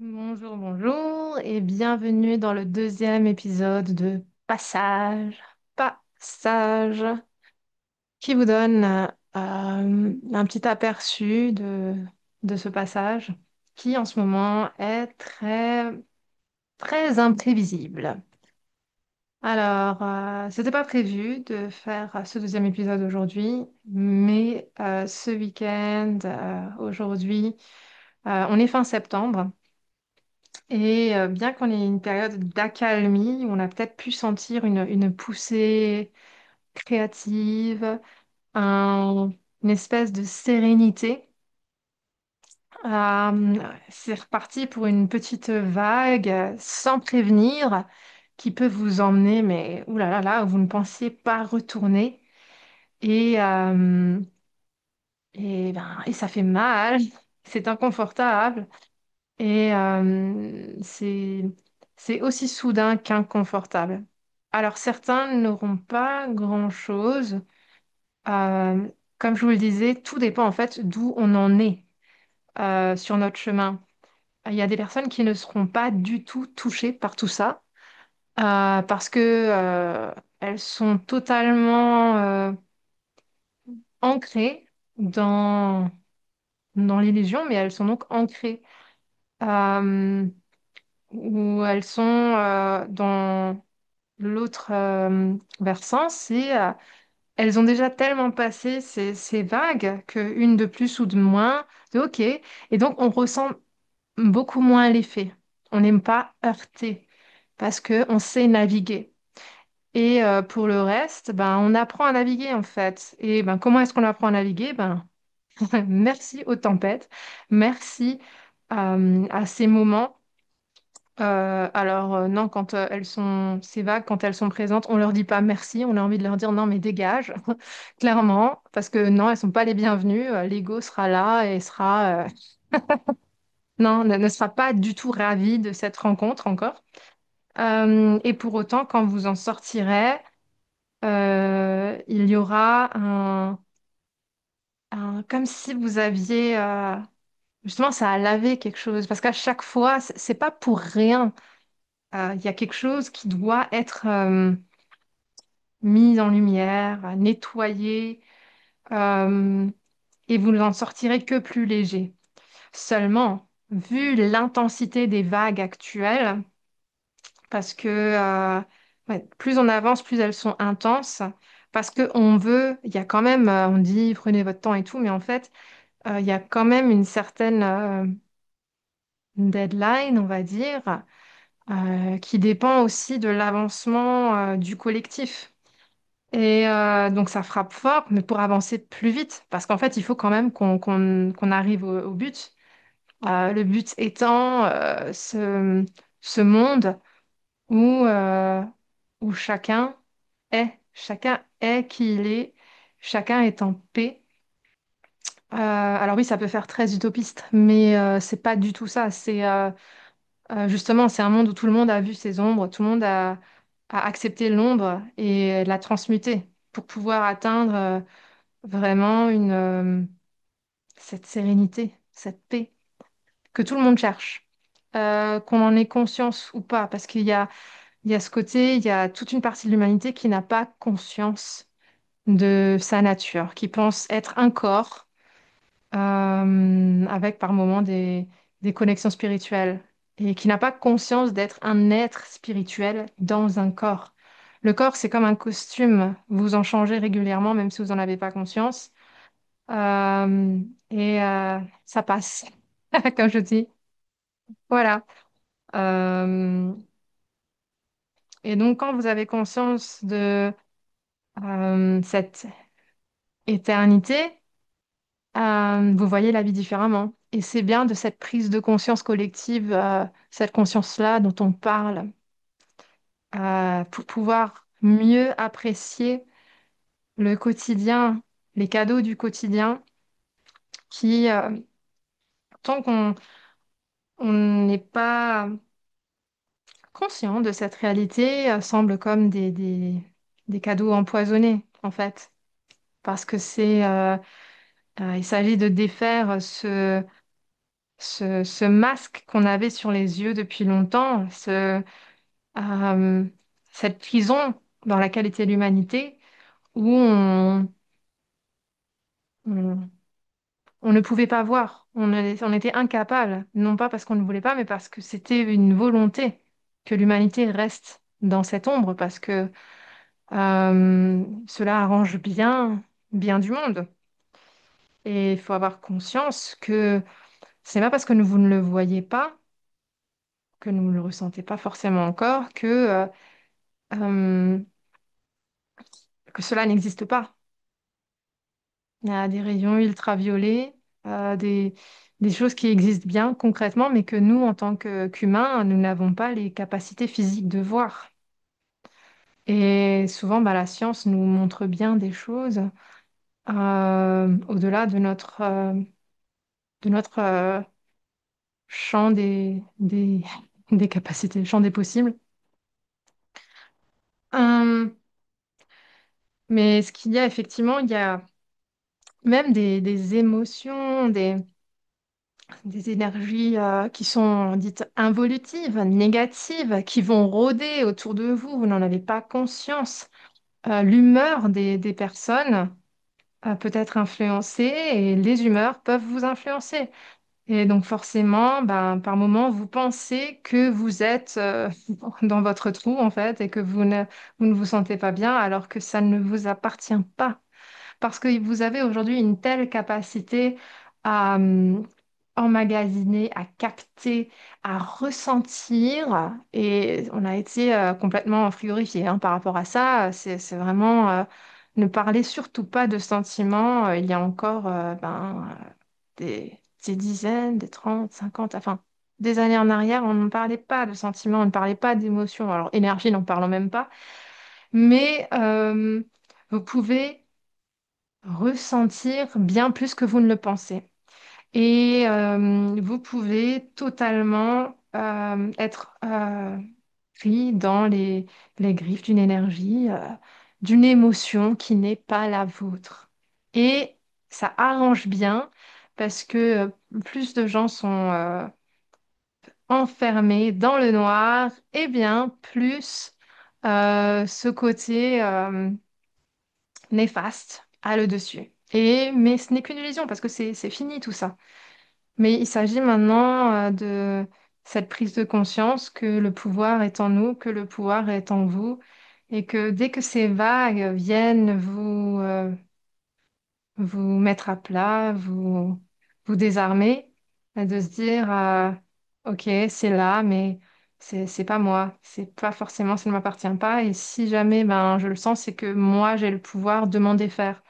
Bonjour, bonjour et bienvenue dans le deuxième épisode de Passage. Passage qui vous donne un petit aperçu de ce passage qui en ce moment est très, très imprévisible. Alors, c'était pas prévu de faire ce deuxième épisode aujourd'hui, mais ce week-end, aujourd'hui, on est fin septembre. Et bien qu'on ait une période d'accalmie, où on a peut-être pu sentir une poussée créative, une espèce de sérénité, c'est reparti pour une petite vague sans prévenir qui peut vous emmener, mais oulala, là, là, là, où vous ne pensiez pas retourner. Et, euh, et ça fait mal, c'est inconfortable. Et c'est aussi soudain qu'inconfortable. Alors certains n'auront pas grand-chose. Euh, Comme je vous le disais, tout dépend en fait d'où on en est sur notre chemin. Il y a des personnes qui ne seront pas du tout touchées par tout ça parce que elles sont totalement ancrées dans, dans l'illusion, mais elles sont donc ancrées. Euh, Où elles sont dans l'autre versant, c'est elles ont déjà tellement passé ces vagues qu'une de plus ou de moins, c'est OK. Et donc, on ressent beaucoup moins l'effet. On n'aime pas heurter parce qu'on sait naviguer. Et pour le reste, ben, on apprend à naviguer en fait. Et ben, comment est-ce qu'on apprend à naviguer? Ben, merci aux tempêtes, merci à ces moments. Non, quand elles sont, c'est vague, quand elles sont présentes, on leur dit pas merci, on a envie de leur dire non mais dégage, clairement, parce que non, elles sont pas les bienvenues, l'ego sera là et sera, non, ne sera pas du tout ravi de cette rencontre encore. Et pour autant, quand vous en sortirez, il y aura comme si vous aviez, justement, ça a lavé quelque chose, parce qu'à chaque fois, c'est pas pour rien. Il y a quelque chose qui doit être mis en lumière, nettoyé, euh, et vous n'en sortirez que plus léger. Seulement, vu l'intensité des vagues actuelles, parce que ouais, plus on avance, plus elles sont intenses, parce que on veut, il y a quand même, on dit prenez votre temps et tout, mais en fait, il y a quand même une certaine deadline, on va dire, qui dépend aussi de l'avancement du collectif. Et donc ça frappe fort, mais pour avancer plus vite, parce qu'en fait, il faut quand même qu'on arrive au but. Le but étant ce monde où, où chacun est qui il est, chacun est en paix. Alors oui, ça peut faire très utopiste, mais c'est pas du tout ça. Justement, c'est un monde où tout le monde a vu ses ombres, tout le monde a accepté l'ombre et l'a transmutée pour pouvoir atteindre vraiment cette sérénité, cette paix que tout le monde cherche, qu'on en ait conscience ou pas, parce il y a ce côté, il y a toute une partie de l'humanité qui n'a pas conscience de sa nature, qui pense être un corps avec par moments des connexions spirituelles et qui n'a pas conscience d'être un être spirituel dans un corps. Le corps, c'est comme un costume, vous en changez régulièrement, même si vous n'en avez pas conscience. Et ça passe, comme je dis. Voilà. Euh, et donc, quand vous avez conscience de cette éternité, vous voyez la vie différemment. Et c'est bien de cette prise de conscience collective, cette conscience-là dont on parle, pour pouvoir mieux apprécier le quotidien, les cadeaux du quotidien, qui, tant on n'est pas conscient de cette réalité, semblent comme des cadeaux empoisonnés, en fait. Parce que il s'agit de défaire ce masque qu'on avait sur les yeux depuis longtemps, euh, cette prison dans laquelle était l'humanité, où on- on ne pouvait pas voir, on était incapable, non pas parce qu'on ne voulait pas, mais parce que c'était une volonté que l'humanité reste dans cette ombre, parce que cela arrange bien du monde. Et il faut avoir conscience que c'est pas parce que vous ne le voyez pas, que vous ne le ressentez pas forcément encore, euh, que cela n'existe pas. Il y a des rayons ultraviolets, des choses qui existent bien concrètement, mais que nous, en tant qu'humains, nous n'avons pas les capacités physiques de voir. Et souvent, bah, la science nous montre bien des choses au-delà de notre champ des capacités, champ des possibles. Euh, mais ce qu'il y a effectivement, il y a même des émotions, des énergies qui sont dites involutives, négatives, qui vont rôder autour de vous. Vous n'en avez pas conscience. L'humeur des personnes peut être influencée et les humeurs peuvent vous influencer. Et donc forcément, ben, par moment, vous pensez que vous êtes dans votre trou, en fait, et que vous ne vous sentez pas bien, alors que ça ne vous appartient pas. Parce que vous avez aujourd'hui une telle capacité à emmagasiner, à capter, à ressentir, et on a été complètement frigorifié hein, par rapport à ça. C'est vraiment ne parlez surtout pas de sentiments. Il y a encore des dizaines, des 30, 50, enfin des années en arrière, on ne parlait pas de sentiments, on ne parlait pas d'émotions. Alors énergie, n'en parlons même pas. Mais vous pouvez ressentir bien plus que vous ne le pensez. Et vous pouvez totalement être pris dans les griffes d'une énergie, d'une émotion qui n'est pas la vôtre. Et ça arrange bien parce que plus de gens sont enfermés dans le noir, et bien plus ce côté néfaste a le dessus. Mais ce n'est qu'une illusion parce que c'est fini tout ça. Mais il s'agit maintenant de cette prise de conscience que le pouvoir est en nous, que le pouvoir est en vous, et que dès que ces vagues viennent vous mettre à plat, vous désarmer, de se dire OK, c'est là, mais c'est pas moi, c'est pas forcément, ça ne m'appartient pas. Et si jamais ben, je le sens, c'est que moi, j'ai le pouvoir de m'en défaire.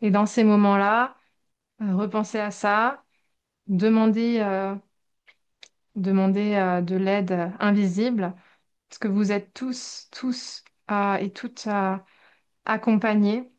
Et dans ces moments-là, repensez à ça, demandez. Demander de l'aide invisible, parce que vous êtes tous et toutes accompagnés.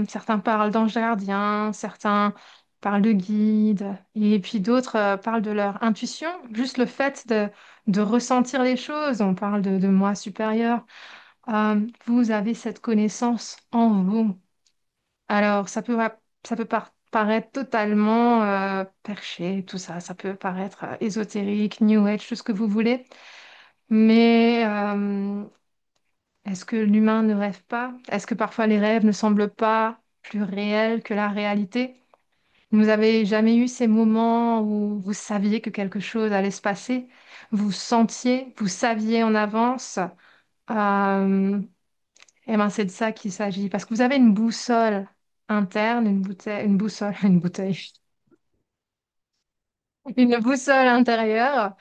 Certains parlent d'anges gardiens, certains parlent de guides, et puis d'autres parlent de leur intuition, juste le fait de ressentir les choses. On parle de moi supérieur. Vous avez cette connaissance en vous. Alors, ça peut paraître totalement perché, tout ça. Ça peut paraître ésotérique, New Age, tout ce que vous voulez. Mais est-ce que l'humain ne rêve pas? Est-ce que parfois les rêves ne semblent pas plus réels que la réalité? Vous avez jamais eu ces moments où vous saviez que quelque chose allait se passer? Vous sentiez, vous saviez en avance? Euh, eh ben, c'est de ça qu'il s'agit. Parce que vous avez une boussole interne, une boussole, une bouteille, une boussole intérieure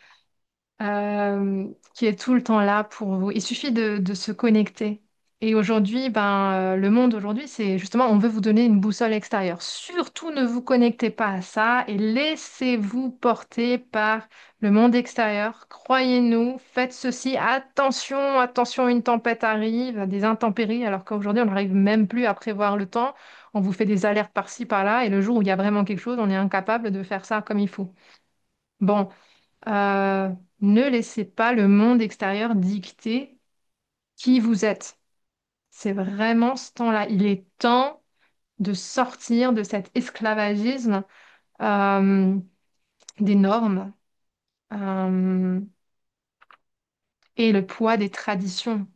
qui est tout le temps là pour vous. Il suffit de se connecter. Et aujourd'hui, ben, le monde aujourd'hui, c'est justement, on veut vous donner une boussole extérieure. Surtout ne vous connectez pas à ça et laissez-vous porter par le monde extérieur. Croyez-nous, faites ceci. Attention, attention, une tempête arrive, des intempéries, alors qu'aujourd'hui, on n'arrive même plus à prévoir le temps. On vous fait des alertes par-ci, par-là, et le jour où il y a vraiment quelque chose, on est incapable de faire ça comme il faut. Bon. Euh, ne laissez pas le monde extérieur dicter qui vous êtes. C'est vraiment ce temps-là. Il est temps de sortir de cet esclavagisme euh, des normes et le poids des traditions.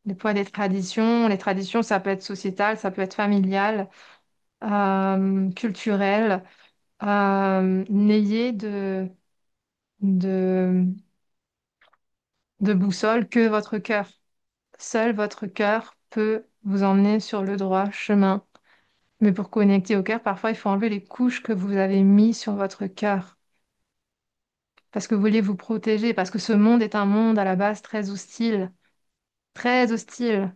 Le poids des traditions. Les traditions, ça peut être sociétal, ça peut être familial, culturel. N'ayez de, de boussole que votre cœur. Seul votre cœur peut vous emmener sur le droit chemin. Mais pour connecter au cœur, parfois, il faut enlever les couches que vous avez mises sur votre cœur. Parce que vous voulez vous protéger, parce que ce monde est un monde à la base très hostile. Très hostile.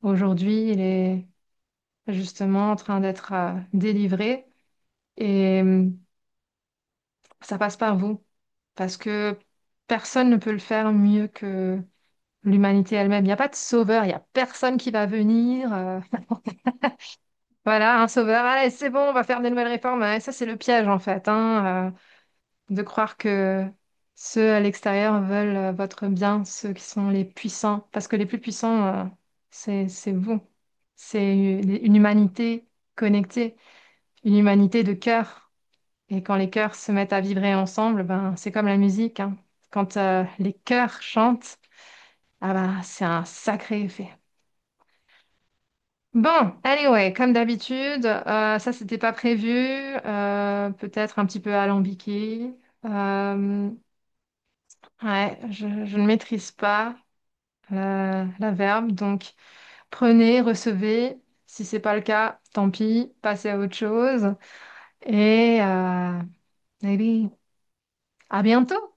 Aujourd'hui, il est justement en train d'être délivré. Et ça passe par vous. Parce que personne ne peut le faire mieux que l'humanité elle-même. Il n'y a pas de sauveur, il n'y a personne qui va venir. Voilà, un sauveur. Allez, c'est bon, on va faire des nouvelles réformes. Ouais, ça, c'est le piège, en fait, hein, de croire que ceux à l'extérieur veulent votre bien, ceux qui sont les puissants. Parce que les plus puissants, c'est vous. C'est une humanité connectée, une humanité de cœur. Et quand les cœurs se mettent à vibrer ensemble, ben, c'est comme la musique, hein. Quand les cœurs chantent, ah ben, c'est un sacré effet. Bon, anyway, comme d'habitude, ça c'était pas prévu, peut-être un petit peu alambiqué. Euh, ouais, je ne maîtrise pas la verbe, donc prenez, recevez. Si c'est pas le cas, tant pis, passez à autre chose. Et maybe à bientôt.